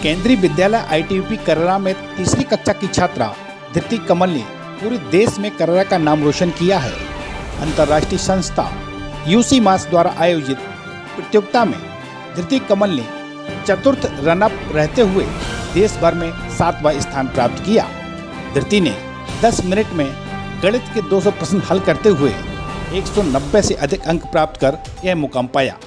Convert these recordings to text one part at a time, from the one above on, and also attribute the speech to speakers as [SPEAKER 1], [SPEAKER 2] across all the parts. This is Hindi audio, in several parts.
[SPEAKER 1] केंद्रीय विद्यालय ITBP कररा में तीसरी कक्षा की छात्रा धृति कमल ने पूरे देश में कररा का नाम रोशन किया है। अंतर्राष्ट्रीय संस्था UC मास द्वारा आयोजित प्रतियोगिता में धृति कमल ने चतुर्थ रनअप रहते हुए देश भर में 7वां स्थान प्राप्त किया। धृति ने 10 मिनट में गणित के 200 प्रश्न हल करते हुए 190 से अधिक अंक प्राप्त कर यह मुकाम पाया।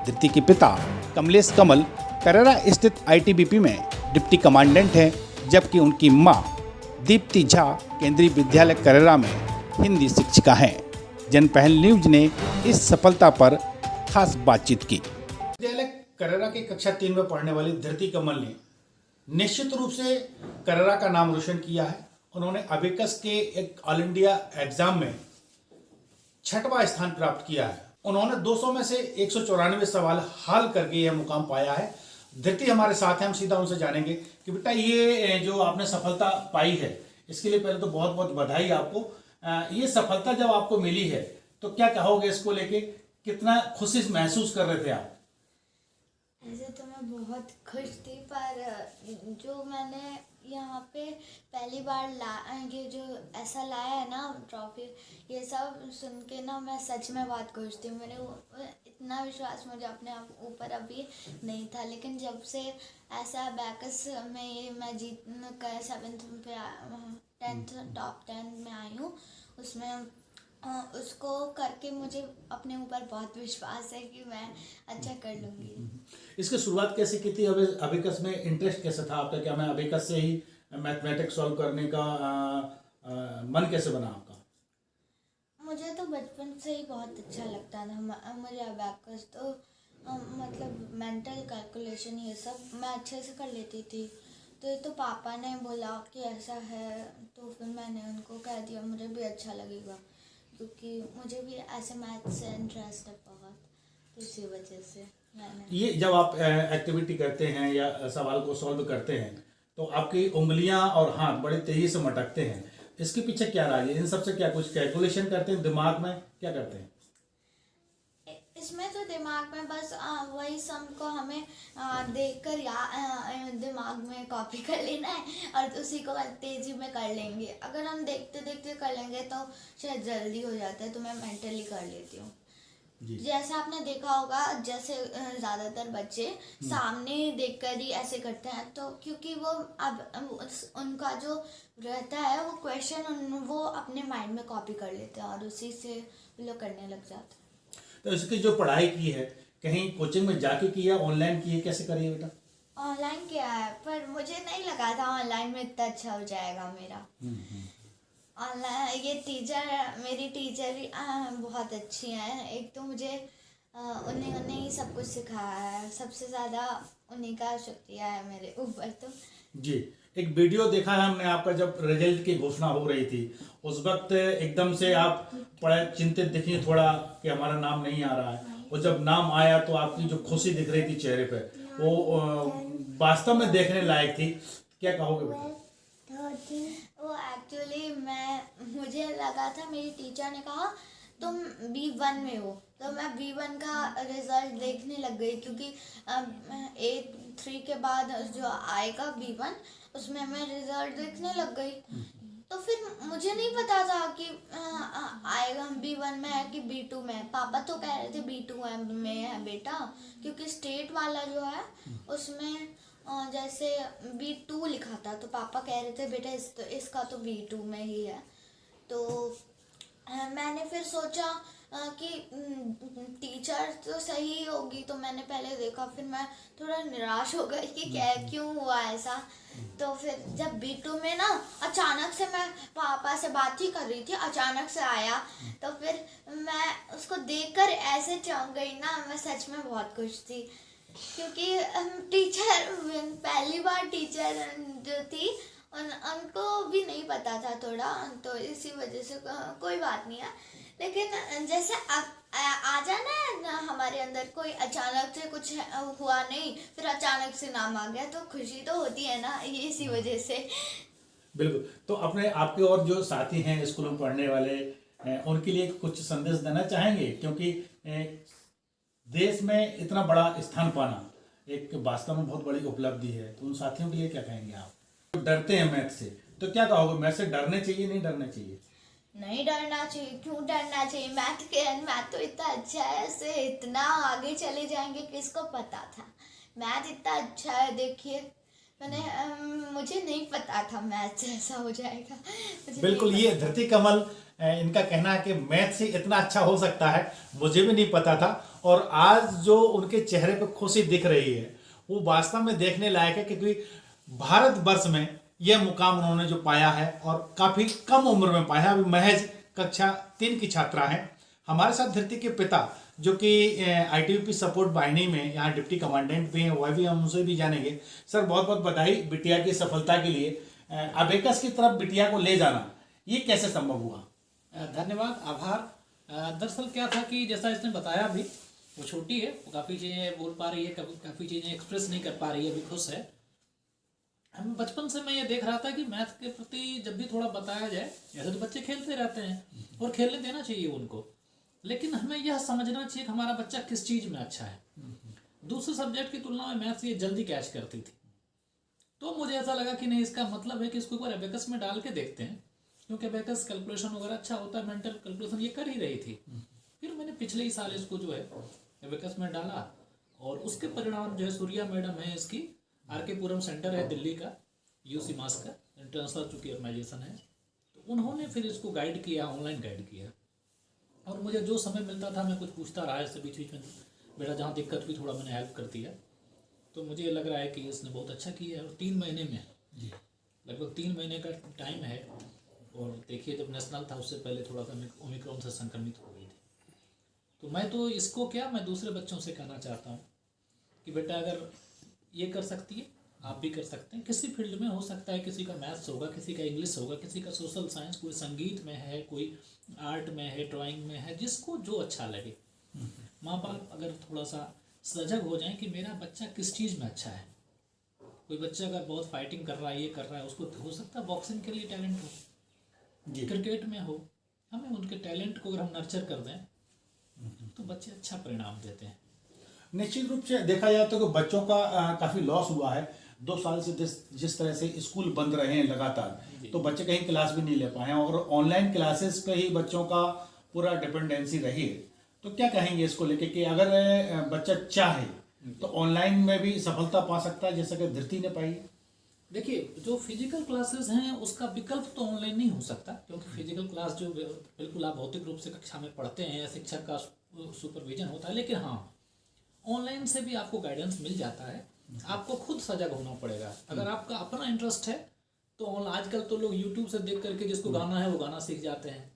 [SPEAKER 1] धृति के पिता कमलेश कमल कररा स्थित ITBP में डिप्टी कमांडेंट हैं, जबकि उनकी मां दीप्ति झा केंद्रीय विद्यालय कररा में हिंदी शिक्षिका हैं। जनपहल न्यूज ने इस सफलता पर खास बातचीत की। विद्यालय कररा के कक्षा 3 में पढ़ने वाली धृति कमल ने निश्चित रूप से कररा का नाम रोशन किया है। उन्होंने अबेकस के एक ऑल इंडिया एग्जाम में 6वां स्थान प्राप्त किया है। उन्होंने 200 में से 194 सवाल हल करके यह मुकाम पाया है। धृति हमारे साथ हैं, हम सीधा उनसे जानेंगे कि बेटा ये जो आपने सफलता पाई है इसके लिए पहले तो बहुत बहुत बधाई आपको। ये सफलता जब आपको मिली है तो क्या कहोगे इसको लेके, कितना खुशी महसूस कर रहे थे आप?
[SPEAKER 2] ऐसे तो मैं बहुत खुश थी, पर जो मैंने यहाँ पे पहली बार ये जो ऐसा लाया है ना ट्रॉफी, ये सब सुन के ना मैं सच में बहुत खुश थी। मेरे इतना विश्वास मुझे अपने आप ऊपर अभी नहीं था, लेकिन जब से ऐसा बैकस में ये मैं जीत कर 7th पे 10th टॉप 10 में आई हूँ, उसमें उसको करके मुझे अपने ऊपर बहुत विश्वास है कि मैं अच्छा कर लूँगी।
[SPEAKER 1] इसकी शुरुआत कैसे की थी? अबेकस में इंटरेस्ट कैसे था आपका? क्या मैं अबेकस से ही मैथमेटिक्स सॉल्व करने का मन कैसे बना आपका?
[SPEAKER 2] मुझे तो बचपन से ही बहुत अच्छा लगता था। मुझे अबेकस तो मतलब मेंटल कैलकुलेशन ये सब मैं अच्छे से कर लेती थी। तो पापा ने बोला कि ऐसा है, तो फिर मैंने उनको कह दिया मुझे भी अच्छा लगेगा, क्योंकि मुझे भी ऐसे मैथ से इंटरेस्ट है बहुत, तो इसी वजह से मैंने।
[SPEAKER 1] ये जब आप एक्टिविटी करते हैं या सवाल को सॉल्व करते हैं तो आपकी उंगलियां और हाथ बड़ी तेजी से मटकते हैं, इसके पीछे क्या राज है? इन सबसे क्या कुछ कैलकुलेशन करते हैं दिमाग में, क्या करते हैं?
[SPEAKER 2] इसमें तो दिमाग में बस वही सम को हमें देखकर या दिमाग में कॉपी कर लेना है और उसी को तेजी में कर लेंगे। अगर हम देखते देखते कर लेंगे तो शायद जल्दी हो जाता है, तो मैं मेंटली कर लेती हूँ। जैसा आपने देखा होगा, जैसे ज़्यादातर बच्चे सामने देखकर ही ऐसे करते हैं, तो क्योंकि वो अब उनका जो रहता है वो क्वेश्चन वो अपने माइंड में कॉपी कर लेते हैं और उसी से वो लोग करने लग जाते हैं।
[SPEAKER 1] तो इसकी जो पढ़ाई की है कहीं कोचिंग में जाके की है, ऑनलाइन की है, कैसे करी है बेटा?
[SPEAKER 2] ऑनलाइन किया है, पर मुझे नहीं लगा था ऑनलाइन में इतना अच्छा हो जाएगा मेरा। ऑनलाइन ये मेरी टीचर भी बहुत अच्छी हैं। एक तो मुझे उन्हें ही सब कुछ सिखाया है, सबसे ज़्यादा उन्हीं का शुक्रिया है मेरे ऊपर। तो जी,
[SPEAKER 1] एक वीडियो देखा है हमने आपका, जब रिजल्ट की घोषणा हो रही थी उस वक्त एकदम से आप बड़े चिंतित दिखी थोड़ा कि हमारा नाम नहीं आ रहा है, और जब नाम आया तो आपकी जो खुशी दिख रही थी चेहरे पे वो वास्तव में देखने लायक थी। क्या कहोगे बेटा?
[SPEAKER 2] वो एक्चुअली मुझे लगा था, मेरी टीचर ने कहा तुम B1 में हो, तो मैं B1 का रिजल्ट देखने लग गई, क्योंकि A3 के बाद जो आएगा B1 उसमें मैं रिजल्ट देखने लग गई। तो फिर मुझे नहीं पता था कि आएगा B1 में है कि B2 में है। पापा तो कह रहे थे B2 में है बेटा, क्योंकि स्टेट वाला जो है उसमें जैसे B2 लिखा था, तो पापा कह रहे थे बेटा इसका तो B2 में ही है। तो मैंने फिर सोचा कि टीचर तो सही होगी, तो मैंने पहले देखा, फिर मैं थोड़ा निराश हो गई कि क्यों हुआ ऐसा। तो फिर जब B2 में ना अचानक से मैं पापा से बात ही कर रही थी, अचानक से आया, तो फिर मैं उसको देखकर ऐसे चौंक गई ना, मैं सच में बहुत खुश थी, क्योंकि टीचर पहली बार टीचर जो थी उनको भी नहीं पता था थोड़ा, तो इसी वजह से कोई बात नहीं है। लेकिन जैसे आ जाना ना हमारे अंदर, कोई अचानक से कुछ हुआ नहीं, फिर अचानक से नाम आ गया, तो खुशी तो होती है ना, ये इसी वजह से।
[SPEAKER 1] बिल्कुल। तो अपने आपके और जो साथी हैं स्कूल में पढ़ने वाले, उनके लिए कुछ संदेश देना चाहेंगे? क्योंकि देश में इतना बड़ा स्थान पाना एक वास्तव में बहुत बड़ी उपलब्धि है, तो उन साथियों के लिए क्या कहेंगे आप जो डरते हैं मैथ से? तो क्या कहोगे, मैथ से डरने चाहिए नहीं डरने चाहिए?
[SPEAKER 2] नहीं डरना चाहिए, क्यों डरना चाहिए? मैथ तो इतना अच्छा है, ऐसे इतना आगे चले जाएंगे किसको पता था। मैथ इतना अच्छा है, देखिए मुझे नहीं पता था मैथ से ऐसा हो जाएगा, मुझे
[SPEAKER 1] बिल्कुल,
[SPEAKER 2] नहीं
[SPEAKER 1] ये
[SPEAKER 2] पता था।
[SPEAKER 1] धरती कमल इनका कहना है कि मैथ से इतना अच्छा हो सकता है, मुझे भी नहीं पता था। और आज जो उनके चेहरे पे खुशी दिख रही है वो वास्तव में देखने लायक है, क्योंकि भारतवर्ष में यह मुकाम उन्होंने जो पाया है और काफ़ी कम उम्र में पाया, अभी महज कक्षा 3 की छात्रा है। हमारे साथ धरती के पिता जो कि ITBP सपोर्ट वाहिनी में यहाँ डिप्टी कमांडेंट भी हैं, वह भी हम उनसे भी जानेंगे। सर, बहुत बहुत बधाई बिटिया की सफलता के लिए। अबेकस की तरफ बिटिया को ले जाना ये कैसे संभव हुआ?
[SPEAKER 3] धन्यवाद, आभार। दरअसल क्या था कि जैसा इसने बताया अभी, वो छोटी है, वो काफ़ी चीज़ें बोल पा रही है, काफ़ी चीज़ें एक्सप्रेस नहीं कर पा रही है, अभी खुश है। हम बचपन से मैं ये देख रहा था कि मैथ के प्रति जब भी थोड़ा बताया जाए, ऐसे तो बच्चे खेलते रहते हैं और खेलने देना चाहिए उनको, लेकिन हमें यह समझना चाहिए कि हमारा बच्चा किस चीज़ में अच्छा है। दूसरे सब्जेक्ट की तुलना में मैथ्स ये जल्दी कैच करती थी, तो मुझे ऐसा लगा कि नहीं, इसका मतलब है कि इसको एक बार एबेकस में डाल के देखते हैं, क्योंकि एबेकस कैलकुलेशन वगैरह अच्छा होता है, मेंटल कैलकुलेशन ये कर ही रही थी। फिर मैंने पिछले ही साल इसको जो है एबेकस में डाला और उसके परिणाम जो है, सूर्या मैडम है, इसकी RK पुरम सेंटर है दिल्ली का, UC मास का इंटरनेशनल चूंकि ऑर्गेनाइजेशन है, तो उन्होंने फिर इसको गाइड किया, ऑनलाइन गाइड किया। और मुझे जो समय मिलता था मैं कुछ पूछता रहा इससे बीच बीच में, बेटा जहाँ दिक्कत हुई थोड़ा मैंने हेल्प कर दिया। तो मुझे लग रहा है कि इसने बहुत अच्छा किया है। और 3 महीने में, लगभग 3 महीने का टाइम है। और देखिए, जब नेशनल था उससे पहले थोड़ा सा ओमिक्रॉन से संक्रमित हो गई थी। तो मैं तो इसको क्या, मैं दूसरे बच्चों से कहना चाहता हूँ कि बेटा अगर ये कर सकती है, आप भी कर सकते हैं। किसी फील्ड में हो सकता है, किसी का मैथ्स होगा, किसी का इंग्लिश होगा, किसी का सोशल साइंस, कोई संगीत में है, कोई आर्ट में है, ड्राइंग में है, जिसको जो अच्छा लगे। माँ बाप अगर थोड़ा सा सजग हो जाएं कि मेरा बच्चा किस चीज़ में अच्छा है। कोई बच्चा अगर बहुत फाइटिंग कर रहा है, ये कर रहा है, उसको हो सकता है बॉक्सिंग के लिए टैलेंट हो, क्रिकेट में हो। हमें उनके टैलेंट को अगर हम नर्चर कर दें तो बच्चे अच्छा परिणाम देते हैं।
[SPEAKER 1] निश्चित रूप से देखा जाए तो बच्चों का काफ़ी लॉस हुआ है। 2 साल से जिस तरह से स्कूल बंद रहे हैं लगातार, तो बच्चे कहीं क्लास भी नहीं ले पाए हैं और ऑनलाइन क्लासेस पे ही बच्चों का पूरा डिपेंडेंसी रही है। तो क्या कहेंगे इसको लेके कि अगर बच्चा चाहे तो ऑनलाइन में भी सफलता पा सकता है, जैसा कि धरती ने पाई?
[SPEAKER 3] देखिए, जो फिजिकल क्लासेस हैं उसका विकल्प तो ऑनलाइन नहीं हो सकता, क्योंकि फिजिकल क्लास जो बिल्कुल आप भौतिक रूप से कक्षा में पढ़ते हैं, शिक्षक का सुपरविजन होता है। लेकिन हाँ, ऑनलाइन से भी आपको गाइडेंस मिल जाता है। आपको खुद सजग होना पड़ेगा। अगर आपका अपना इंटरेस्ट है तो आजकल तो लोग यूट्यूब से देख करके जिसको गाना है वो गाना सीख जाते हैं।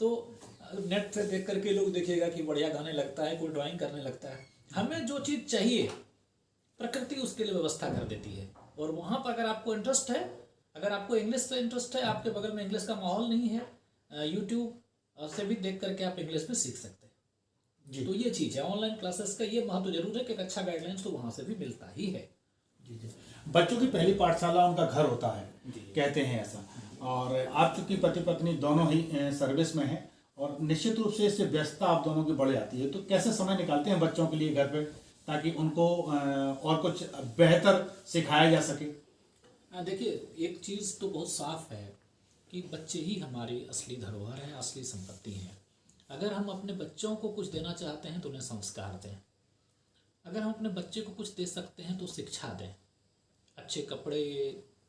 [SPEAKER 3] तो नेट से देख करके लोग देखिएगा कि बढ़िया गाने लगता है, कोई ड्राइंग करने लगता है। हमें जो चीज़ चाहिए प्रकृति उसके लिए व्यवस्था कर देती है। और वहाँ पर अगर आपको इंटरेस्ट है, अगर आपको इंग्लिश से इंटरेस्ट है, आपके बगल में इंग्लिश का माहौल नहीं है, यूट्यूब से भी देख करके आप इंग्लिश में सीख सकते हैं जी। तो ये चीज़ है, ऑनलाइन क्लासेस का ये महत्व जरूर है कि एक अच्छा गाइडलाइंस तो वहाँ से भी मिलता ही है।
[SPEAKER 1] जी। बच्चों की पहली पाठशाला उनका घर होता है, कहते हैं ऐसा। और आप चूंकि पति पत्नी दोनों ही सर्विस में हैं और निश्चित रूप से इससे व्यस्तता आप दोनों की बढ़ जाती है, तो कैसे समय निकालते हैं बच्चों के लिए घर पे, ताकि उनको और कुछ बेहतर सिखाया जा सके?
[SPEAKER 3] देखिए, एक चीज़ तो बहुत साफ है कि बच्चे ही हमारी असली धरोहर है, असली संपत्ति हैं। अगर हम अपने बच्चों को कुछ देना चाहते हैं तो उन्हें संस्कार दें। अगर हम अपने बच्चे को कुछ दे सकते हैं तो शिक्षा दें। अच्छे कपड़े,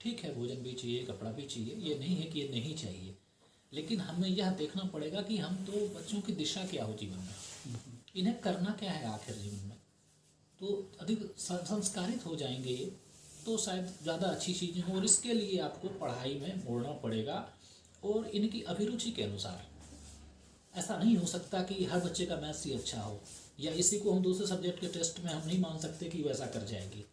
[SPEAKER 3] ठीक है, भोजन भी चाहिए, कपड़ा भी चाहिए, ये नहीं है कि ये नहीं चाहिए, लेकिन हमें यह देखना पड़ेगा कि हम तो बच्चों की दिशा क्या हो जीवन में, इन्हें करना क्या है आखिर जीवन में। तो अधिक संस्कारित हो जाएंगे ये तो शायद ज़्यादा अच्छी चीज़ें हों। और इसके लिए आपको पढ़ाई में मोड़ना पड़ेगा और इनकी अभिरुचि के अनुसार। ऐसा नहीं हो सकता कि हर बच्चे का मैथ्स ही अच्छा हो, या इसी को हम दूसरे सब्जेक्ट के टेस्ट में हम नहीं मान सकते कि वैसा कर जाएगी।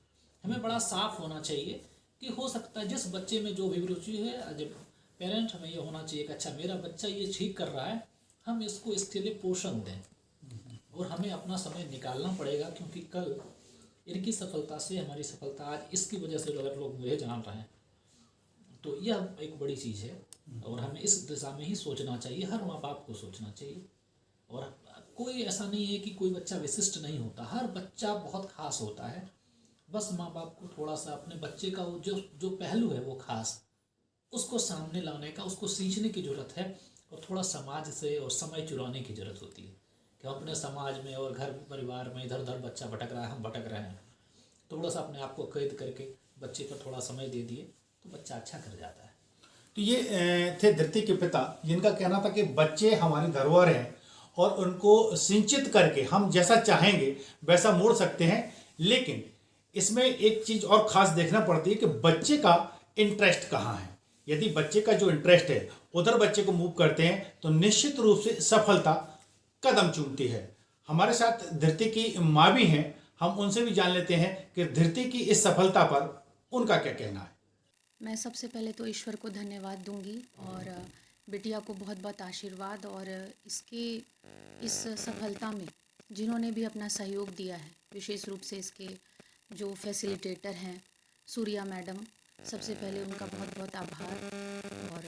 [SPEAKER 3] हमें बड़ा साफ होना चाहिए कि हो सकता है जिस बच्चे में जो अभिरुचि है, जब पेरेंट हमें ये होना चाहिए कि अच्छा मेरा बच्चा ये ठीक कर रहा है, हम इसको इसके लिए पोषण दें। और हमें अपना समय निकालना पड़ेगा, क्योंकि कल इनकी सफलता से हमारी सफलता, आज इसकी वजह से अगर लोग मुझे जान रहे हैं तो यह एक बड़ी चीज़ है। और हमें इस दिशा में ही सोचना चाहिए, हर माँ बाप को सोचना चाहिए। और कोई ऐसा नहीं है कि कोई बच्चा विशिष्ट नहीं होता, हर बच्चा बहुत खास होता है। बस माँ बाप को थोड़ा सा अपने बच्चे का वो जो पहलू है वो खास उसको सामने लाने का, उसको सींचने की ज़रूरत है। और थोड़ा समाज से और समय चुराने की ज़रूरत होती है कि हम अपने समाज में और घर परिवार में इधर उधर बच्चा भटक रहा है, हम भटक रहे हैं, थोड़ा सा अपने आप को कैद करके बच्चे पर थोड़ा समय दे दिए तो बच्चा अच्छा कर जाता है।
[SPEAKER 1] तो ये थे धरती के पिता, जिनका कहना था कि बच्चे हमारी धरोहर हैं और उनको सिंचित करके हम जैसा चाहेंगे वैसा मोड़ सकते हैं। लेकिन इसमें एक चीज़ और ख़ास देखना पड़ती है कि बच्चे का इंटरेस्ट कहाँ है। यदि बच्चे का जो इंटरेस्ट है उधर बच्चे को मूव करते हैं तो निश्चित रूप से सफलता कदम चूमती है। हमारे साथ धरती की माँ भी हैं, हम उनसे भी जान लेते हैं कि धरती की इस सफलता पर उनका क्या कहना है।
[SPEAKER 4] मैं सबसे पहले तो ईश्वर को धन्यवाद दूंगी और बिटिया को बहुत बहुत आशीर्वाद, और इस सफलता में जिन्होंने भी अपना सहयोग दिया है, विशेष रूप से इसके जो फैसिलिटेटर हैं सूर्या मैडम, सबसे पहले उनका बहुत बहुत आभार। और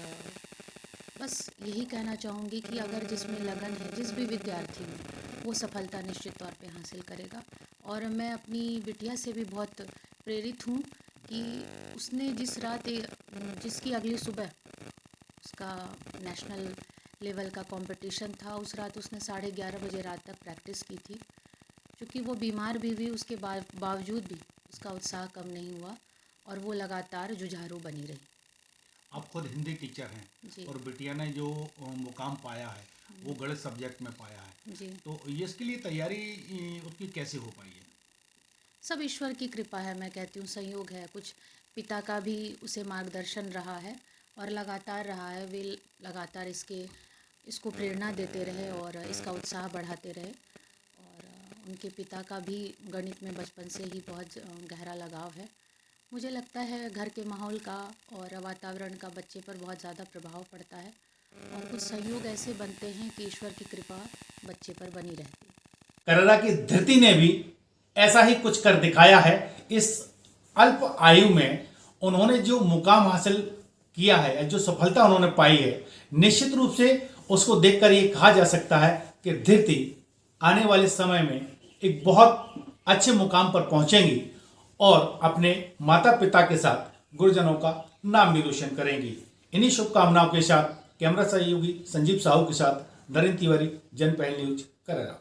[SPEAKER 4] बस यही कहना चाहूँगी कि अगर जिसमें लगन है, जिस भी विद्यार्थी में, वो सफलता निश्चित तौर पे हासिल करेगा। और मैं अपनी बिटिया से भी बहुत प्रेरित हूँ कि उसने जिसकी अगली सुबह उसका नेशनल लेवल का कंपटीशन था, उस रात उसने 11:30 बजे रात तक प्रैक्टिस की थी। क्योंकि वो बीमार भी हुई, उसके बावजूद भी उसका उत्साह कम नहीं हुआ और वो लगातार जुझारू बनी रही।
[SPEAKER 5] आप खुद हिंदी टीचर हैं और बिटिया ने जो मुकाम पाया है वो गणित सब्जेक्ट में पाया है
[SPEAKER 4] जी,
[SPEAKER 5] तो ये इसके लिए तैयारी उसकी कैसे हो पाई है?
[SPEAKER 4] सब ईश्वर की कृपा है, मैं कहती हूँ संयोग है। कुछ पिता का भी उसे मार्गदर्शन रहा है और लगातार रहा है। वे लगातार इसको प्रेरणा देते रहे और इसका उत्साह बढ़ाते रहे। और उनके पिता का भी गणित में बचपन से ही बहुत गहरा लगाव है। मुझे लगता है घर के माहौल का और वातावरण का बच्चे पर बहुत ज़्यादा प्रभाव पड़ता है और कुछ संयोग ऐसे बनते हैं कि ईश्वर की कृपा बच्चे पर बनी रहती है।
[SPEAKER 1] कर्रा की धरती ने भी ऐसा ही कुछ कर दिखाया है। इस अल्प आयु में उन्होंने जो मुकाम हासिल किया है, जो सफलता उन्होंने पाई है, निश्चित रूप से उसको देखकर ये कहा जा सकता है कि धरती आने वाले समय में एक बहुत अच्छे मुकाम पर पहुंचेंगी और अपने माता पिता के साथ गुरुजनों का नाम भी रोशन करेंगी। इन्हीं शुभकामनाओं के साथ कैमरा सहयोगी संजीव साहू के साथ नरेंद्र तिवारी, जनपहल न्यूज, कर्रा।